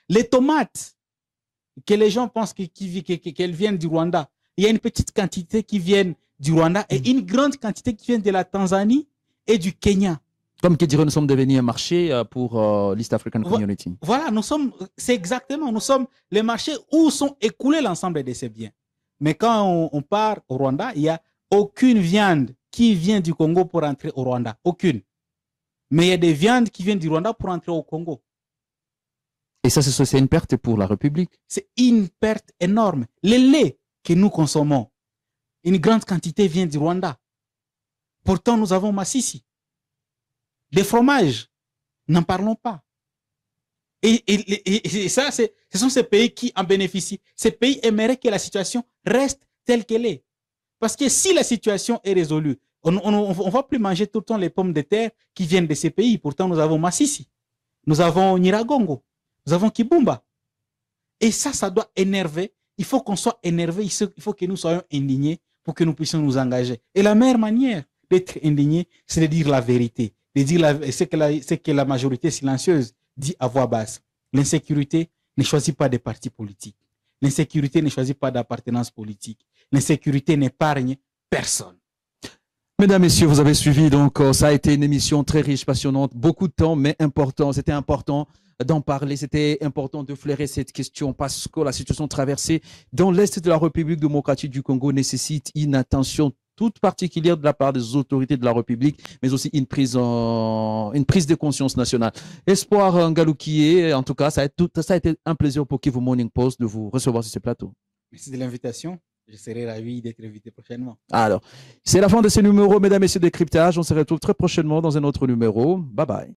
Les tomates, que les gens pensent qu'elles viennent du Rwanda, il y a une petite quantité qui viennent du Rwanda et une grande quantité qui vient de la Tanzanie et du Kenya. Comme qui dirait, nous sommes devenus un marché pour l'East African Community. Voilà, c'est exactement, nous sommes les marchés où sont écoulés l'ensemble de ces biens. Mais quand on part au Rwanda, il n'y a aucune viande qui vient du Congo pour entrer au Rwanda. Aucune. Mais il y a des viandes qui viennent du Rwanda pour entrer au Congo. Et ça, c'est une perte pour la République. C'est une perte énorme. Le lait que nous consommons, une grande quantité vient du Rwanda. Pourtant, nous avons Massissi. Les fromages, n'en parlons pas. Et ça, ce sont ces pays qui en bénéficient. Ces pays aimeraient que la situation reste telle qu'elle est. Parce que si la situation est résolue, on ne va plus manger tout le temps les pommes de terre qui viennent de ces pays. Pourtant, nous avons Massissi, nous avons Nyiragongo, nous avons Kibumba. Et ça doit énerver. Il faut qu'on soit énervé, il faut que nous soyons indignés pour que nous puissions nous engager. Et la meilleure manière d'être indigné, c'est de dire la vérité, de dire ce que la majorité silencieuse dit à voix basse. L'insécurité ne choisit pas de partis politiques. L'insécurité ne choisit pas d'appartenance politique. L'insécurité n'épargne personne. Mesdames, Messieurs, vous avez suivi, donc ça a été une émission très riche, passionnante, beaucoup de temps, mais important. C'était important d'en parler, c'était important de flairer cette question parce que la situation traversée dans l'Est de la République démocratique du Congo nécessite une attention toute particulière de la part des autorités de la République, mais aussi une prise de conscience nationale. Espoir Ngaloukié, en tout cas, ça a été un plaisir pour Kivu Morning Post de vous recevoir sur ce plateau. Merci de l'invitation. Je serai ravi d'être invité prochainement. Alors, c'est la fin de ce numéro, mesdames et messieurs, de Cryptage. On se retrouve très prochainement dans un autre numéro. Bye bye.